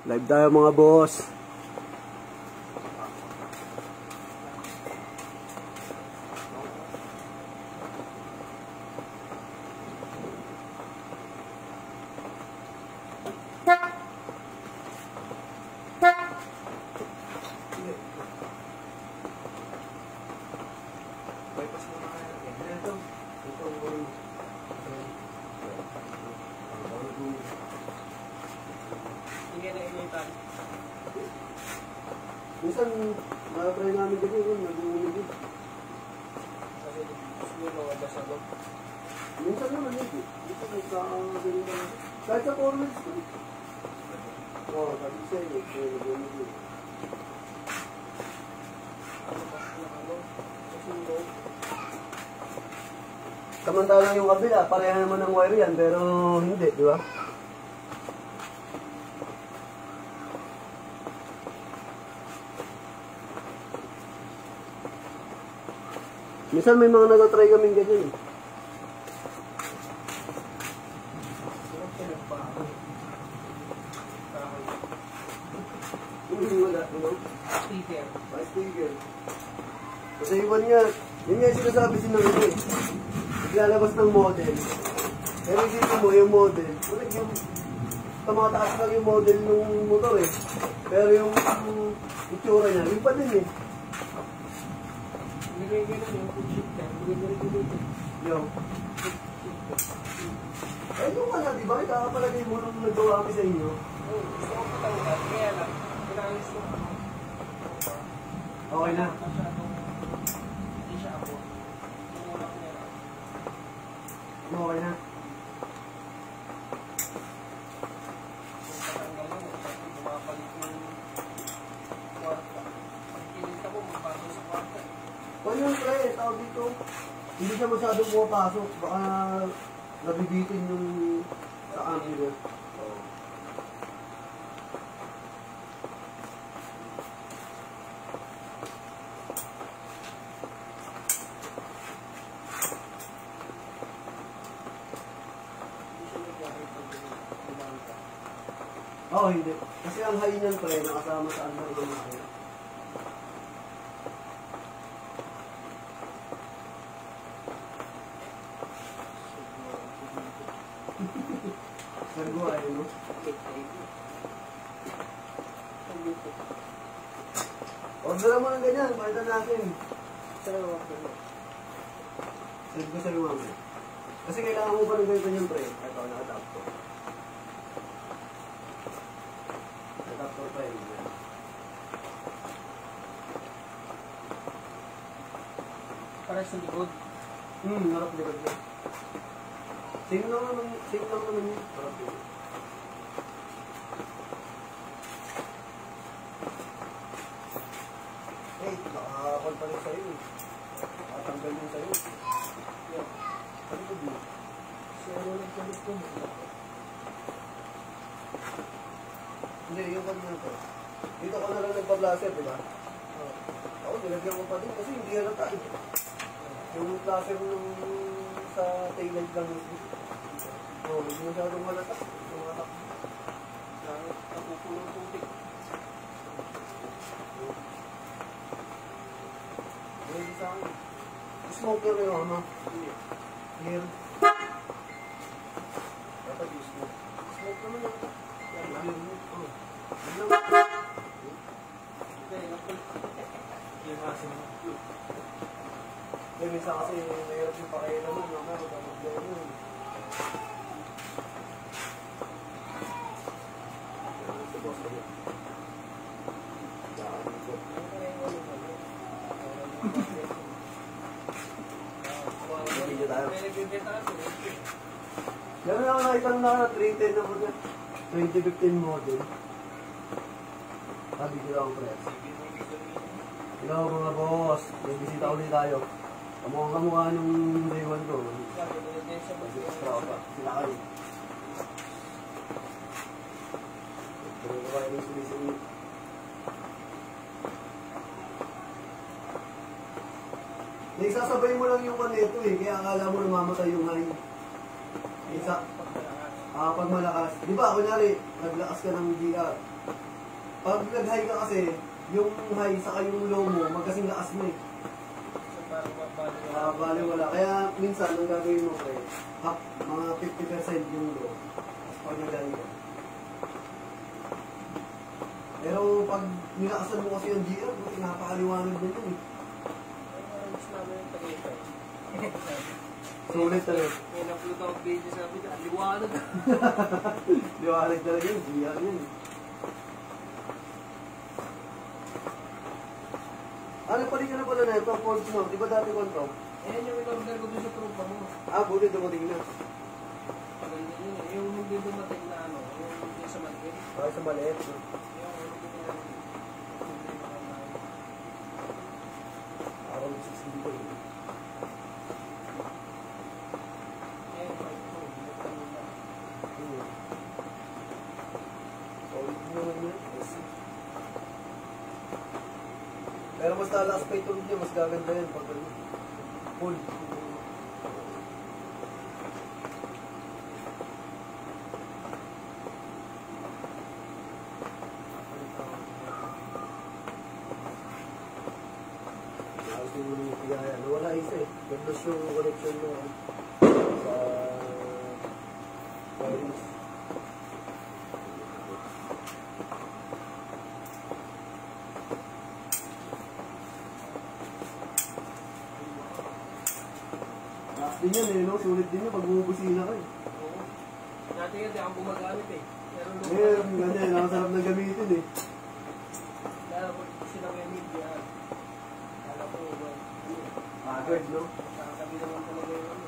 Live tayo mga boss. Minsan, nakapray namin dito yun, nag-uuli din. Kasi gusto nyo mga basalo. Minsan naman yun, dito nagkakagaling ka natin. Kahit sa corners ko. Oo, sabi ko sa'yo, nag-uuli din. Ano ba? Ano? Kasundo. Samantalang yung kabila, pareha naman ng wire yan, pero hindi, di ba? Minsan may mga nag-try kaming ganyan eh. Wala, ano? Sticker. Sticker. Kasi iwan niya, yun nga yung sinasabi sinangin eh. Naglalabas ng model. Pero dito mo yung model. Ulit yung tumataas lang yung model ng motor eh. Pero yung itsura niya, yung pa din eh. Nilagay-gay yung food shifter. Nilagay-gay. Yung. Eh yung nga na, di ba? Kakapalagay mo nung nagawa kami sa inyo. Oo, gusto ko patawag. Kaya lang, pinaalis ko. Okay na. Hindi siya ako. Yung una ko nila. Okay na. Kung patanggal lang, bumabalik yung kwarta. Pag kinita ko, magpasok sa kwarta. Well, yung pre, tawag dito, hindi siya masyadong pumapasok. Baka nabibitin yung sa amin. Oo, hindi. Kasi ang high niyan pre, nakasama sa under ng makina. Nagawa yun, no? Order mo ng ganyan, palitan natin. Salamat po. Send ko sa'yo mamaya. Kasi kailangan mo pa ng ganyan yung pre. Ito, naka-top ko. Naka-top pa yun. Para sa likod. Harap likod yun. Same lang naman yun. Harap likod. Eh, nakakakol pa rin sa'yo eh. Nakatanggal yun sa'yo. Yeah. Ano ko din? Kasi ano lang sa likod. Hindi, yung kanina to. Dito ka na lang nagpa-blaster, di ba? Ako, nilagyan ko pa din kasi hindi halata eh. Yung blaster nung sa taillight lang yun. Oo, hindi masyadong halata. Yung mga takbo. Napupulong tubig. Hindi sa akin. Smoker na yung ano? Clear. Dapat yung smoke. Smoke naman yung clear mo. Oo. Hindi, minsan kasi mayroon yung pakailaman. Mamaya magkamaglaw yun. Sa boss ko yun. Daan ko. Video tayo. Gano'n ako nakita na 310 na po dyan. 2015 model. Sabi ko lang pre. Hello mga boss. May bisita ulit tayo. Kamukha nung day 1 ko. Sila kayo. Pero ko kayo ng sumisingit. Nagsasabay mo lang yung kanito eh. Kaya akala mo namamatay yung high. Isa. Pag malakas, di ba, kunyari, naglakas ka ng GR. Pag nag-high ka kasi, yung high saka yung low mo, magkasing lakas mo eh. So, parang Bali wala. Kaya minsan, ang gagawin mo pre, mga 50% yung low. Pag nag-high ka. Pero pag nilakasan mo kasi yung GR, buti napakaliwanag din yun eh. gusto namin yung Tagaytay. Sulit talaga. May na-upload ako video sabi niya, liwanag. Liwanag talaga yun, GR yun. Ano pali ka na pala na ito, Fords mo? Di ba dati control? Ayan yung in-order ko doon sa trupa mo. Buti dumating na. Maganda yun eh. Yung hindi dumating na ano, yung hindi sa Madrid. Sa maliit. No? Yung ano ko yan. Araw 6 dito eh. Ayan, bike ko. Nagtanong na. Solid mo naman yun. Pero mas lalakas pa itong niya, mas gaganda yan pag full. Wala isa eh. Ganda yung connection mo sa wireless. Lakas din yan eh, no? Sulit din yan pag bumubusina ka eh. Oo. Dati nga, di ako gumagamit eh. Pero nung Ganyan, nakasarap na gamitin eh. dahil pag silang yung media, alam ko, Agad, no? nakakabi naman talaga yung ano.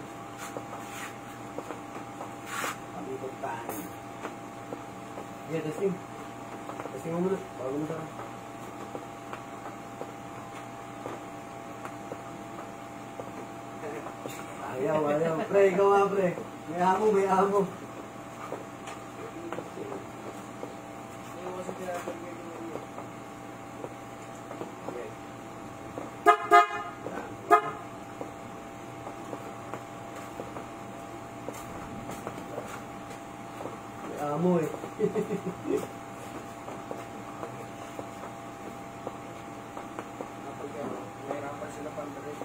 Pamikot tayo. Yeah, testing. Testing mo muna, bago mo sa akin. Ayaw. Pre, ikaw nga pre. May amo. Yung kasi tinatagay yung ano. May amo eh. Mahirapan sila pandarin.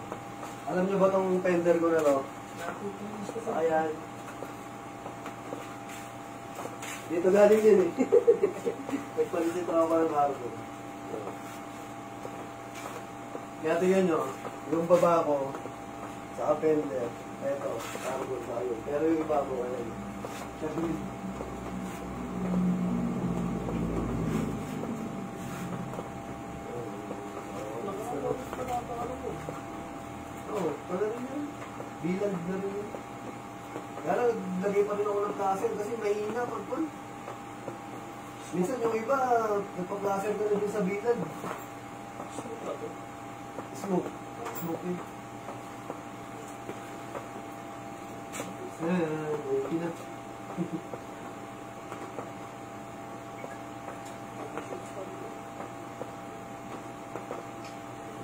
Alam niyo ba tong fender ko na to? Nakukulis ka sa Ayan. Dito galing yun eh. Nagpalisit ako pa ng barko. Kaya tingnan nyo, yung baba ko, sa fender, eto, cargo sa yun. Pero yung iba ko, ayan. Sabi, pala rin yun. Bilag na rin yun. Kaya lagay pa rin ako ng placer kasi mahina pagpun. Minsan yung iba, nagpa-placer ka na din sa bilag. smoke ba to? Smoke. Smoke yun. Okay na.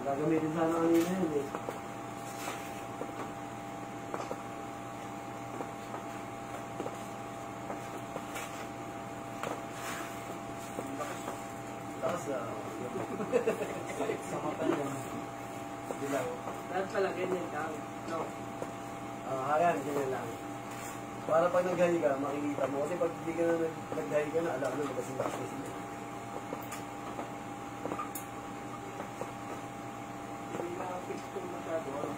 Gagamitin sana kanina yun eh. Lakas na. Sa mata niya. Dilaw. Lahat pala ganyan ka. No. Ayan, ganyan lang. Para pag nag-high ka, makikita mo. Kasi pag hindi ka na nag-high ka na, alam na magkasing lakas na sila. Hindi na-fix ko masyado. Ano?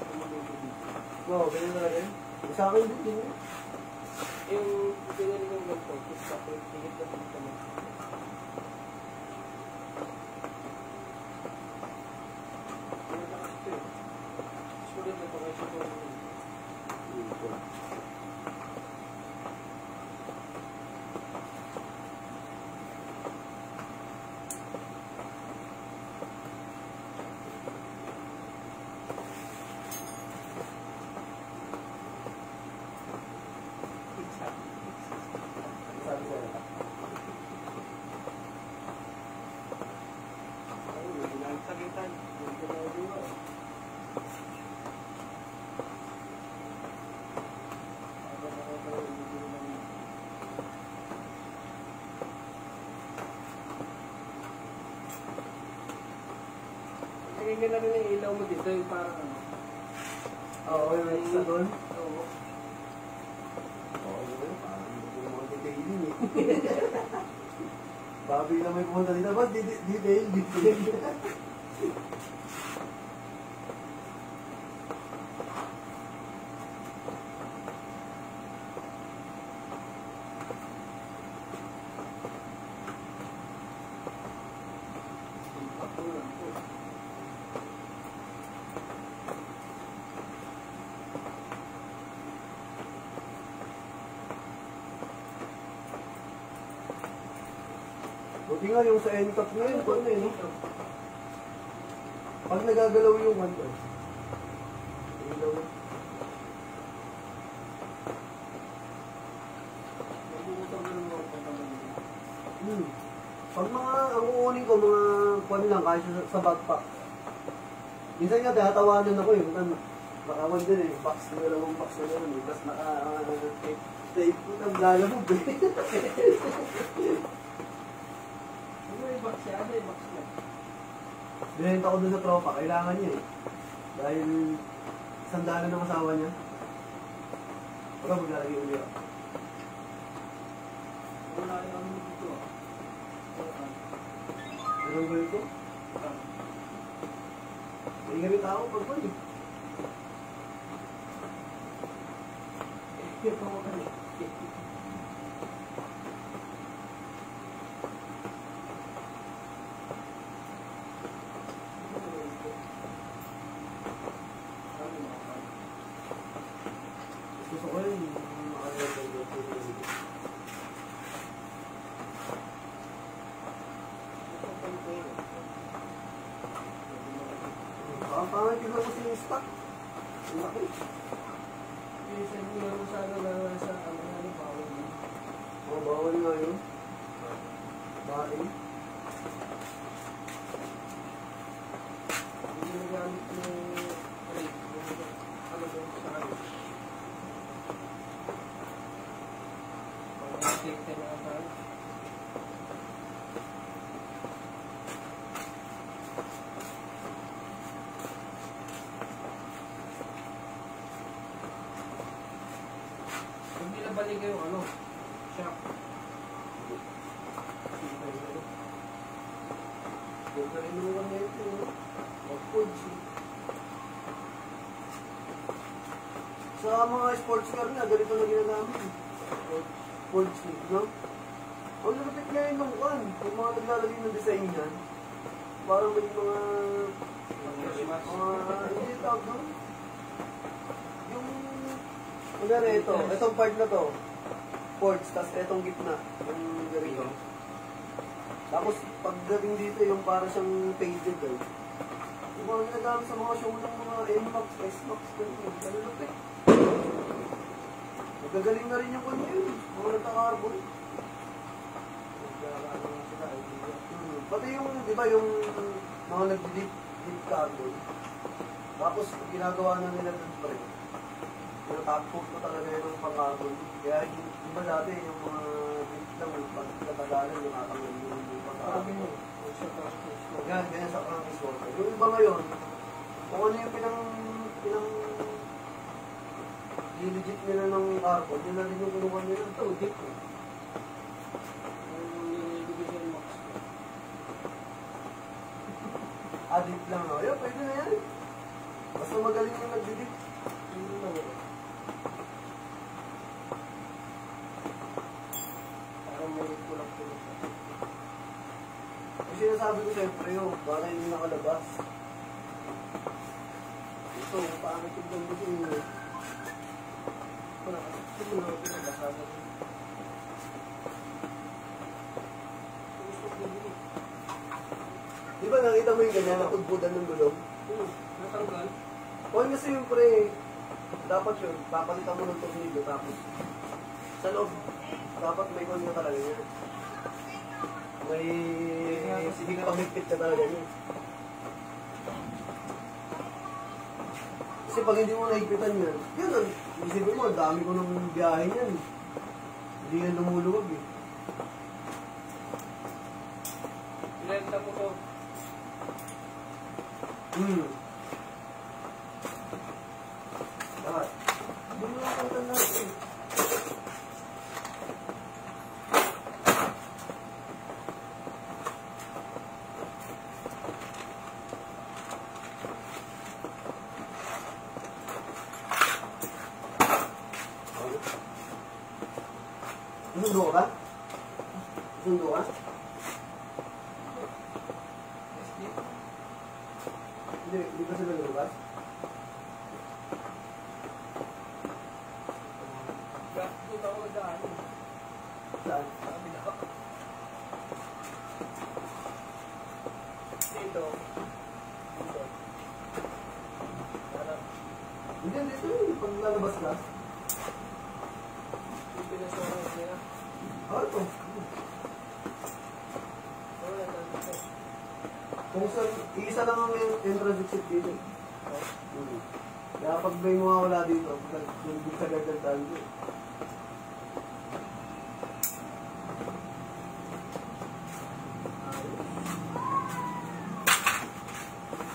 Tumaluto dito. Wow, ganyan na rin. Sa akin din yun. Yung pinili kong ganito, fix ako, tingit na dito mo. Yung lakas ito eh. Sulit na ito kayo sa tulong. Sabi sa'yo. Sige ka na rin yung ilaw mo dito, yung parang ano. Oo, yung extra doon. Oo. Oo, yun. Parang yung mga detailing eh. Babi na may pumunta dito. Ba't detail? Buti nga yung sa NCAP ngayon, ano eh, no? Pag nagagalaw yung ano, ilaw. Pag mga, ang uunin ko, mga kwan lang, kahit sa backpack. Minsan nga, tatawanan ako eh. Nakawan din eh, box na dalawang box na gano'n eh. Tapos tape ko, naglalabog eh. May box siya, may box niya. Binenta ko dun sa tropa, kailangan niya eh. Dahil sandalan ng asawa niya. Baka maglalagay uli ako. Wala yung ano dito ah. Meron ba ito? May gamit ako pag pa eh. Gusto ko yun, pangit ko kasi yung stock. Ang laki. Isa niya mo sana na sa ano, bawal mo. Oo, bawal nga yun. Bain. Hindi nagamit ng rate. Ano doon sa ano. Pag-take na ang balik yung ano, shock. Huwag na inuwan na ito. Mag-foods. Sa mga sports car na, ganito na ginagamit. Foods, no? Ang lapit ngayon ng kan. Kung mga naglalagay ng design yan, parang may mga... Hindi tawag doon. Kunwari ito, itong part na to, ports, tapos itong gitna, yung ganito. Tapos pagdating dito, yung para siyang faded eh. Yung mga ginagamit sa mga show ng mga NMAX, S-MAX, ganun, kalulupit. Magagaling na rin yung kanya yun, mga nagka-carbon. Pati yung, di ba, yung mga nag-deep carbon. Tapos ginagawa na nila dun pa rin. Yung top coat ko talaga yung pang-carbon. Kaya di ba dati yung mga deep lang, pag-katagalan, yung atang yung pang-carbon. Ganyan sa practice water. Yung iba ngayon, kung ano yung legit nila ng carbon, yun na rin yung kulungan nila. Ito, deep ko. Deep lang ako. Yun, pwede na yan. Basta magaling yung nag-deep. Hindi na wala. Parang may kulak-kulak. Yung sinasabi ko siyempre yun, para hindi nakalabas. Ito, paano tignan mo siya yun? Wala. Ito mo na pinabasada ko. Di ba nakita mo yung ganyan, nakudbudan ng gulong? Natanggal. Kung kasi yung pre, dapat yun, papalitan mo ng tornilyo, tapos sa loob, dapat may kanya talaga yan. May sige ka pamigpit ka talaga yun. Kasi pag hindi mo naigpitan yan, yun, isipin mo, ang dami ko ng biyahe yan. Hindi yan lumuluwag eh. Pinenta mo to. Bakit? Hindi mo nakakita natin. Susundo ka ba? Susundo ka? Hindi pa sila lumabas? Dito ako daan. Saan? Dito. Hindi, dito yung paglalabas ka. Yung pinasorong niya. Ito. Wala na dito. Kung saan, isa lang ang entrance exit dito. Kaya pag may mga wala dito, nandun sa gagandaan ko.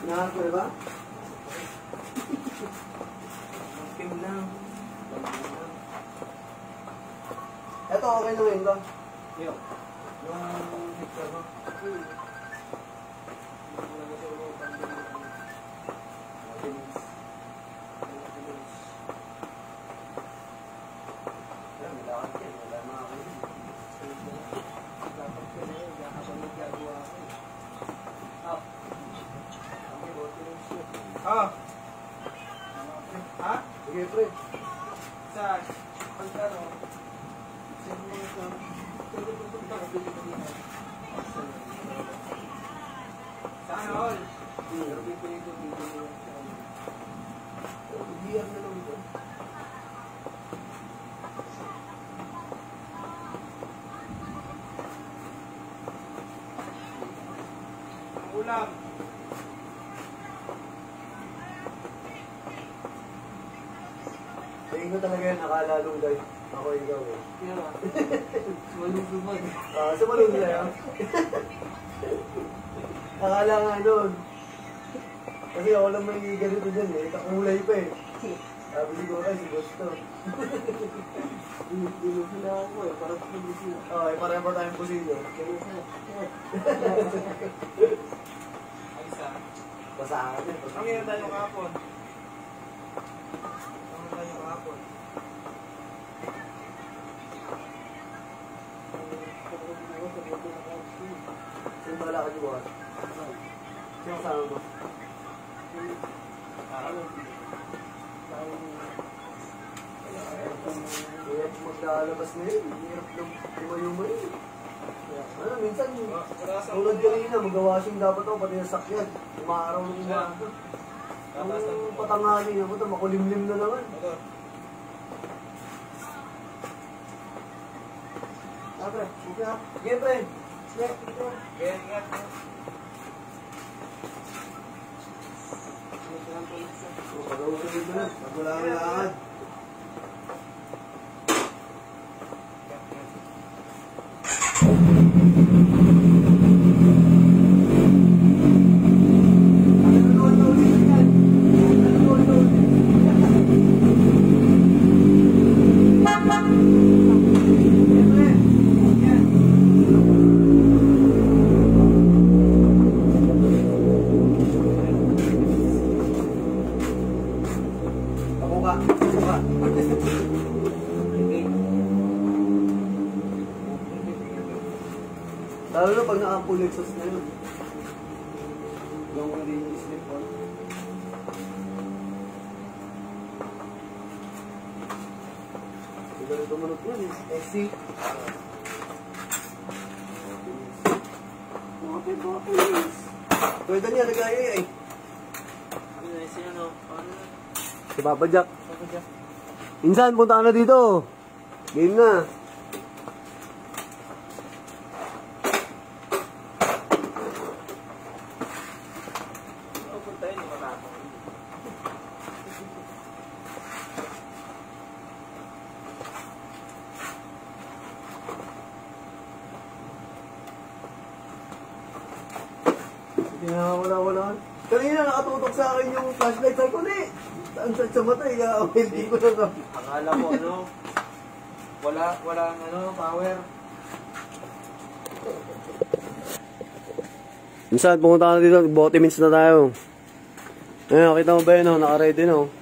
Nahan ko ba? Kim lang. Ito okay na ngayon ba? Yung picture mo. Ha? Sige, pre. Saan? Pagkano? Saan all? Pero pipilito dito. Biyar na lang ito. Ulam. Tingin ko talaga yan, nakalalong guys. Ako ikaw eh. Kaya, malulubad. Sa malong na yan. Akala nga nun. Kasi ako lang may ganito dyan eh. Kakulay pa eh. Sabi siguro ay si Gusto. Dinusila ako eh, parang pinusila. Okay, pareho pa tayong pusido. Ayos ah. Basahan eh. Ang ina tayo kahapon. Ang ina tayo kahapon. Sino ba lakad yung bukas? Sino kasama mo? Hirap maglalabas na yun. Hirap ng tumayo-mayo. Ano, minsan, tulad kanina, mag-washing dapat ako, pati yung sakyan. Umaaraw ng umaga. Ang patangali na mo ito, makulimlim na naman. Pre, sige ha. Sige, pre. Sige, sige. Kaya ingat. Pag-uusap dito na. Pag wala kang lakad. Lalo na pag naka-full exhaust na yun. Yung hindi slip on. Siguro tumunod yun eh. SC. Okay. Pwede niya, nag-ayay ay. Ano na siya no? Ano na? Si Papa Jack. Papa Jack. Insan, punta ka na dito. Game na. Puntayin mo na ako. Hindi na wala. Kanina nakatutok sa akin yung flashlight. Sabi ko, di. Ang sa mata, hindi ko na. Akala ko ano, walang ano, power. Minsan, pumunta ka na dito, bote minutes na tayo. Ayun, kita mo ba yun, naka-ready na.